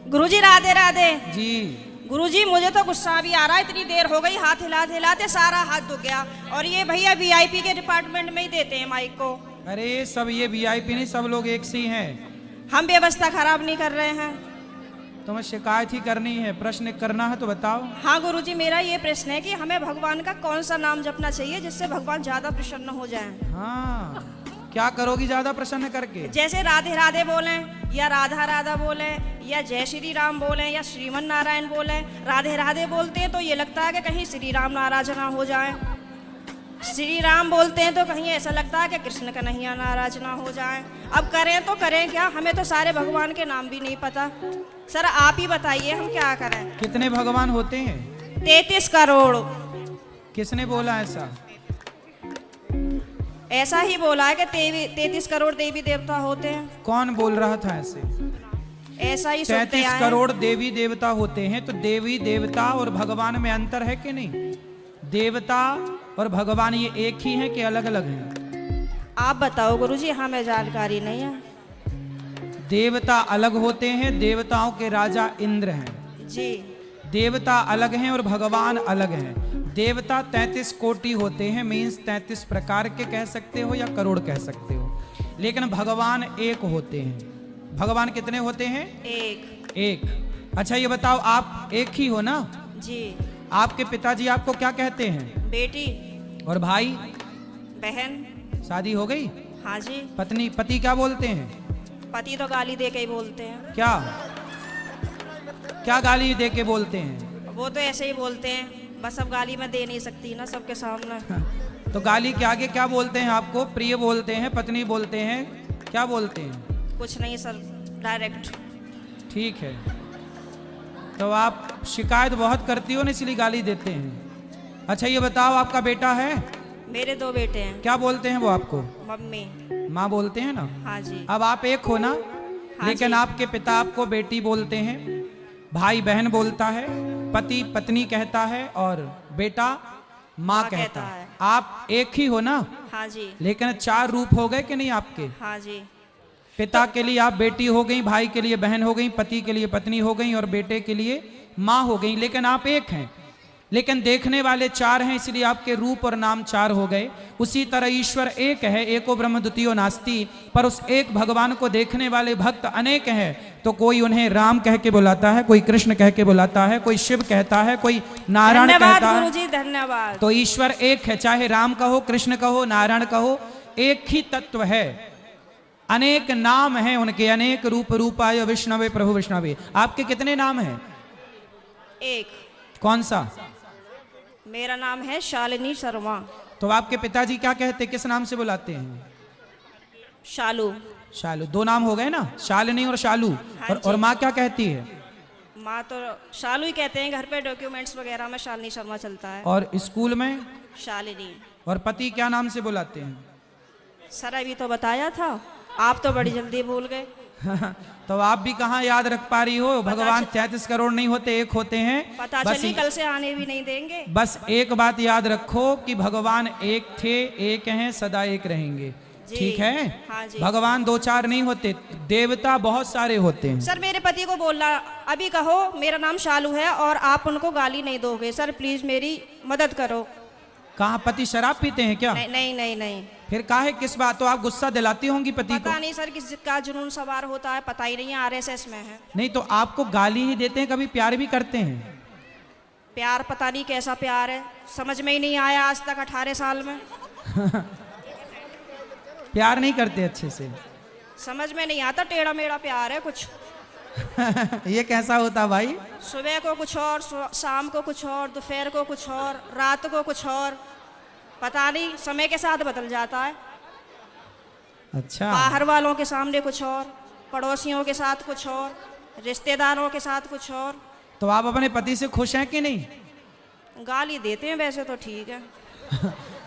गुरुजी राधे राधे। जी। गुरुजी मुझे तो गुस्सा भी आ रहा है, इतनी देर हो गई, हाथ हिलाते हिलाते सारा हाथ दुख गया। और ये भैया वीआईपी के डिपार्टमेंट में ही देते हैं माइक को। अरे सब ये वीआईपी नहीं, सब लोग एक सी हैं। हम व्यवस्था खराब नहीं कर रहे हैं। तुम्हें शिकायत ही करनी है, प्रश्न करना है तो बताओ। हाँ गुरुजी, मेरा ये प्रश्न है कि हमें भगवान का कौन सा नाम जपना चाहिए जिससे भगवान ज्यादा प्रसन्न हो जाएं? हाँ, क्या करोगी ज्यादा प्रसन्न करके? जैसे राधे राधे बोलें या राधा राधा बोलें या जय श्री राम बोलें या श्रीमन नारायण बोलें। राधे राधे बोलते हैं तो ये लगता है कि कहीं श्री राम नाराज ना हो जाए। श्री राम बोलते हैं तो कहीं ऐसा लगता है कि कृष्ण कन्हैया नाराज ना हो जाए। अब करें तो करें क्या, हमें तो सारे भगवान के नाम भी नहीं पता। सर आप ही बताइए हम क्या करें। कितने भगवान होते हैं? 33 करोड़। किसने बोला ऐसा? ऐसा ही बोला है कि 33 करोड़ देवी देवता होते हैं। कौन बोल रहा था ऐसे? ऐसा ही सुनते 33 आए हैं। करोड़ देवी देवता होते हैं, तो देवी देवता और भगवान में अंतर है कि नहीं? देवता और भगवान ये एक ही हैं कि अलग अलग हैं? आप बताओ गुरुजी, हमें जानकारी नहीं है। देवता अलग होते हैं, देवताओं के राजा इंद्र हैं जी। देवता अलग हैं और भगवान अलग हैं। देवता 33 कोटि होते हैं, मीन्स 33 प्रकार के कह सकते हो या करोड़ कह सकते हो, लेकिन भगवान एक होते हैं। भगवान कितने होते हैं? एक। अच्छा ये बताओ, आप एक ही हो ना? जी। आपके पिताजी आपको क्या कहते हैं? बेटी। और भाई? बहन। शादी हो गई? हाँ जी। पति क्या बोलते हैं? पति तो गाली दे के ही बोलते हैं। क्या क्या गाली दे के बोलते हैं? वो तो ऐसे ही बोलते हैं, बस अब गाली मैं दे नहीं सकती ना सबके सामने। तो गाली के आगे क्या बोलते हैं आपको? प्रिय बोलते हैं, पत्नी बोलते हैं, क्या बोलते हैं? कुछ नहीं सर, डायरेक्ट। ठीक है, तो आप शिकायत बहुत करती हो ना, इसलिए गाली देते हैं। अच्छा ये बताओ, आपका बेटा है? मेरे 2 बेटे हैं। क्या बोलते हैं वो आपको? मम्मी। माँ बोलते हैं ना? हाँ जी। अब आप एक हो ना? हाँ लेकिन जी। आपके पिता आपको बेटी बोलते हैं, भाई बहन बोलता है, पति पत्नी कहता है और बेटा माँ कहता है। आप एक ही हो ना? हाँ जी। लेकिन 4 रूप हो गए कि नहीं आपके? हाँ जी। पिता के लिए आप बेटी हो गई, भाई के लिए बहन हो गई, पति के लिए पत्नी हो गई और बेटे के लिए माँ हो गई, लेकिन आप एक हैं। लेकिन देखने वाले 4 हैं, इसलिए आपके रूप और नाम 4 हो गए। उसी तरह ईश्वर एक है, एको ब्रह्म द्वितीयो नास्ति, पर उस एक भगवान को देखने वाले भक्त अनेक हैं। तो कोई उन्हें राम कह के बुलाता है, कोई कृष्ण कह के बुलाता है, कोई शिव कहता है, कोई नारायण कहता है। गुरुजी धन्यवाद। तो ईश्वर एक है, चाहे राम कहो, कृष्ण कहो, नारायण कहो, एक ही तत्व है। अनेक नाम हैं उनके, अनेक रूप रूपाय विष्णवे प्रभु विष्णवे। आपके कितने नाम हैं? एक। कौन सा? मेरा नाम है शालिनी शर्मा। तो आपके पिताजी क्या कहते, किस नाम से बुलाते हैं? शालू। शालू। 2 नाम हो गए ना, शालिनी और शालू। हाँ और माँ क्या कहती है? माँ तो शालू ही कहते हैं, घर पे डॉक्यूमेंट्स वगैरह में शालिनी शर्मा चलता है। और स्कूल में? शालिनी। और पति क्या नाम से बुलाते हैं? सर अभी तो बताया था, आप तो बड़ी जल्दी भूल गए। तो आप भी कहाँ याद रख पा रही हो? भगवान 33 करोड़ नहीं होते, एक होते हैं। पता चली कल से आने भी नहीं देंगे। बस एक बात याद रखो कि भगवान एक थे, एक हैं, सदा एक रहेंगे। ठीक है? हाँ जी। भगवान 2-4 नहीं होते, देवता बहुत सारे होते हैं। सर मेरे पति को बोलना, अभी कहो मेरा नाम शालू है और आप उनको गाली नहीं दोगे। सर प्लीज मेरी मदद करो। कहाँ पति शराब पीते हैं क्या? नहीं नहीं नहीं नहीं। फिर काहे, किस बात? तो आप गुस्सा दिलाती होंगी पति को? पता नहीं सर किसका जुनून सवार होता है, पता ही नहीं है, आरएसएस में है। नहीं तो आपको गाली ही देते हैं, कभी प्यार भी करते हैं? प्यार पता नहीं कैसा प्यार है, समझ में ही नहीं आया आज तक 18 साल में। प्यार नहीं करते अच्छे से? समझ में नहीं आता, टेढ़ा मेढ़ा प्यार है कुछ। ये कैसा होता भाई? सुबह को कुछ और, शाम को कुछ और, दोपहर को कुछ और, रात को कुछ और, पता नहीं समय के साथ बदल जाता है। अच्छा। बाहर वालों के सामने कुछ और, पड़ोसियों के साथ कुछ और, रिश्तेदारों के साथ कुछ और। तो आप अपने पति से खुश हैं कि नहीं? गाली देते हैं वैसे तो ठीक है।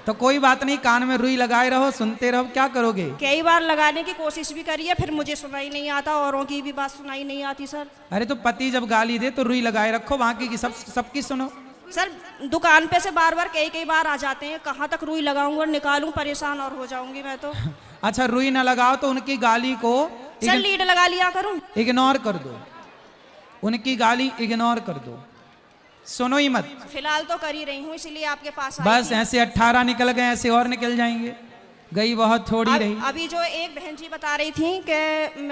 तो कोई बात नहीं, कान में रुई लगाए रहो, सुनते रहो, क्या करोगे? कई बार लगाने की कोशिश भी करी है, फिर मुझे सुनाई नहीं आता, औरों की भी बात सुनाई नहीं आती सर। अरे तो पति जब गाली दे तो रुई लगाए रखो, बाकी की सबकी सुनो। सर दुकान पे से बार बार कई बार आ जाते हैं, कहाँ तक रुई लगाऊंगा और निकालूं, परेशान और हो जाऊंगी मैं तो। अच्छा रुई ना लगाओ तो उनकी गाली को सर लीड लगा लिया करूं? इग्नोर कर दो। उनकी गाली इग्नोर कर दो, सुनो ही मत। फिलहाल तो कर ही रही हूँ, इसीलिए आपके पास आई बस थी। ऐसे 18 निकल गए, ऐसे और निकल जाएंगे, गई बहुत थोड़ी रही। अभी जो एक बहन जी बता रही थी कि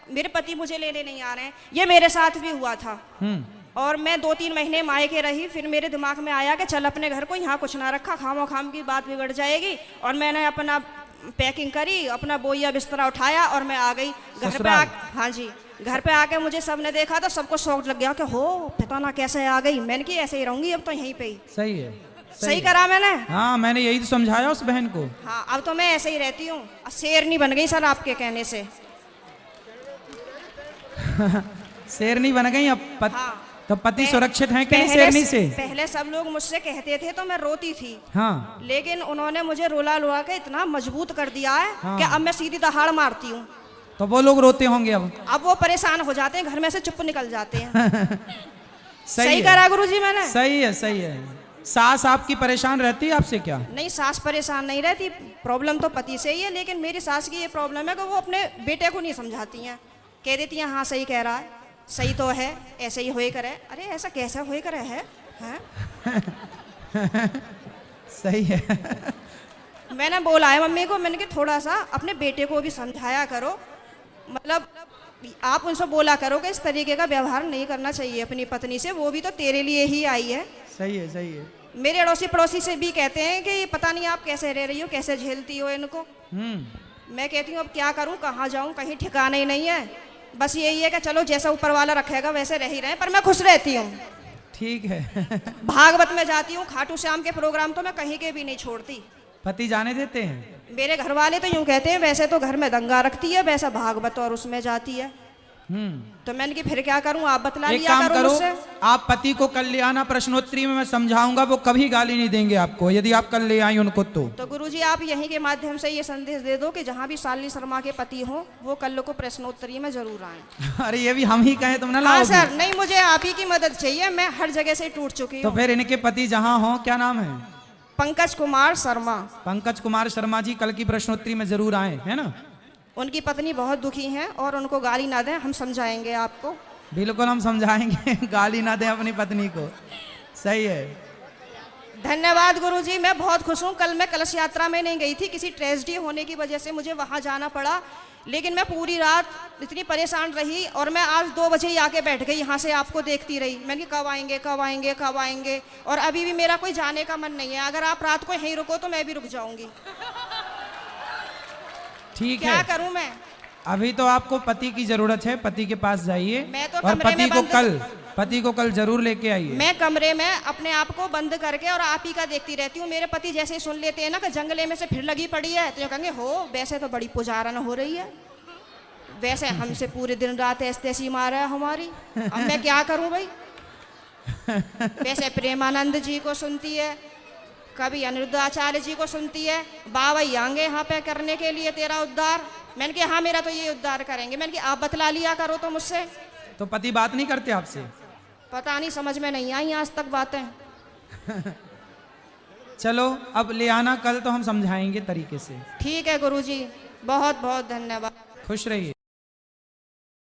मेरे पति मुझे लेने नहीं आ रहे हैं, ये मेरे साथ भी हुआ था। और मैं 2-3 महीने मायके रही, फिर मेरे दिमाग में आया कि चल अपने घर को यहाँ कुछ ना रखा, खामो खाम की बात बिगड़ जाएगी। और मैंने अपना पैकिंग करी, अपना बोइया बिस्तरा उठाया और मैं आ गई घर पे। हाँ जी, घर पे आके मुझे सबने देखा तो सबको शौक लग गया कि हो पता ना कैसे आ गई। मैंने कि ऐसे ही रहूंगी अब तो यहीं पे ही। सही है, सही करा मैंने। हाँ, मैंने यही तो समझाया उस बहन को। हाँ, अब तो मैं ऐसे ही रहती हूँ, शेरनी बन गई सर आपके कहने से। शेरनी बन गई अब हाँ, तो पति सुरक्षित है कि नहीं शेरनी से? पहले सब लोग मुझसे कहते थे तो मैं रोती थी। हाँ, लेकिन उन्होंने मुझे रुला रुला के इतना मजबूत कर दिया है हाँ। कि अब मैं सीधी दहाड़ मारती हूँ। तो वो लोग रोते होंगे अब वो परेशान हो जाते हैं, घर में से चुप निकल जाते हैं। सही है। करा गुरुजी मैंने। सही है, सही है। सास आपकी परेशान रहती है आपसे क्या? नहीं, सास परेशान नहीं रहती, प्रॉब्लम तो पति से ही है। लेकिन मेरी सास की ये प्रॉब्लम है कि वो अपने बेटे को नहीं समझाती हैं, कह देती हैं हाँ सही कह रहा है, सही तो है, ऐसे ही होए करे। अरे ऐसा कैसा होए करे है, हैं? सही है। मैंने बोला है मम्मी को, मैंने कि थोड़ा सा अपने बेटे को भी समझाया करो, मतलब आप उनसे बोला करो कि इस तरीके का व्यवहार नहीं करना चाहिए अपनी पत्नी से, वो भी तो तेरे लिए ही आई है। सही है, सही है। मेरे अड़ोसी पड़ोसी से भी कहते हैं कि पता नहीं आप कैसे रह रही हो, कैसे झेलती हो इनको। मैं कहती हूँ अब क्या करूँ, कहाँ जाऊँ, कहीं ठिकाना ही नहीं है। बस यही है कि चलो जैसा ऊपर वाला रखेगा वैसे रह ही रहे, पर मैं खुश रहती हूँ। ठीक है। भागवत में जाती हूँ, खाटू श्याम के प्रोग्राम तो मैं कहीं के भी नहीं छोड़ती। पति जाने देते हैं? मेरे घर वाले तो यूं कहते हैं वैसे तो घर में दंगा रखती है, वैसा भागवत और उसमें जाती है। तो मैंने कि फिर क्या करूं, आप बतला एक लिया काम करो, मुझसे। आप पति को कल ले आना, प्रश्नोत्तरी में मैं समझाऊंगा, वो कभी गाली नहीं देंगे आपको यदि आप कल ले आई उनको। तो गुरुजी आप यहीं के माध्यम से ये संदेश दे दो कि जहाँ भी शालिनी शर्मा के पति हो वो कल को प्रश्नोत्तरी में जरूर आए। अरे ये भी हम ही कहें तुम ना हाँ लाओगी? सर, नहीं मुझे आप ही की मदद चाहिए, मैं हर जगह से टूट चुकी तो हूँ। फिर इनके पति जहाँ हो, क्या नाम है? पंकज कुमार शर्मा। पंकज कुमार शर्मा जी कल की प्रश्नोत्तरी में जरूर आए, है ना? उनकी पत्नी बहुत दुखी हैं और उनको गाली ना दें, हम समझाएंगे आपको। बिल्कुल हम समझाएंगे। गाली ना दें अपनी पत्नी को। सही है। धन्यवाद गुरुजी, मैं बहुत खुश हूँ। कल मैं कलश यात्रा में नहीं गई थी, किसी ट्रेजेडी होने की वजह से मुझे वहाँ जाना पड़ा। लेकिन मैं पूरी रात इतनी परेशान रही और मैं आज 2 बजे ही आके बैठ गई, यहाँ से आपको देखती रही। मैंने कहा कब आएंगे, कब आएंगे, कब आएंगे, और अभी भी मेरा कोई जाने का मन नहीं है। अगर आप रात को यहीं रुको तो मैं भी रुक जाऊंगी। ठीक है, क्या करूं मैं? अभी तो आपको पति की जरूरत है, पति के पास जाइए मैं तो और कमरे में पति को कल जरूर लेके आइए। मैं कमरे में अपने आप को बंद करके और आप ही का देखती रहती हूँ। मेरे पति जैसे ही सुन लेते हैं ना कि जंगले में से फिर लगी पड़ी है, तो ये कहेंगे हो वैसे तो बड़ी पुजारन हो रही है, वैसे हमसे पूरे दिन रात ऐसी मारा है हमारी। अब मैं क्या करूं भाई? वैसे प्रेमानंद जी को सुनती है, कभी अनिरुद्धाचार्य जी को सुनती है, बाबा आएंगे यहाँ पे करने के लिए तेरा उद्धार। मैंने कहा हाँ मेरा तो ये उद्धार करेंगे। मैंने कहा आप बतला लिया करो तो मुझसे। तो पति बात नहीं करते आपसे? पता नहीं, समझ में नहीं आई आज तक बातें। चलो अब ले आना कल, तो हम समझाएंगे तरीके से। ठीक है गुरुजी, बहुत बहुत धन्यवाद। खुश रहिए।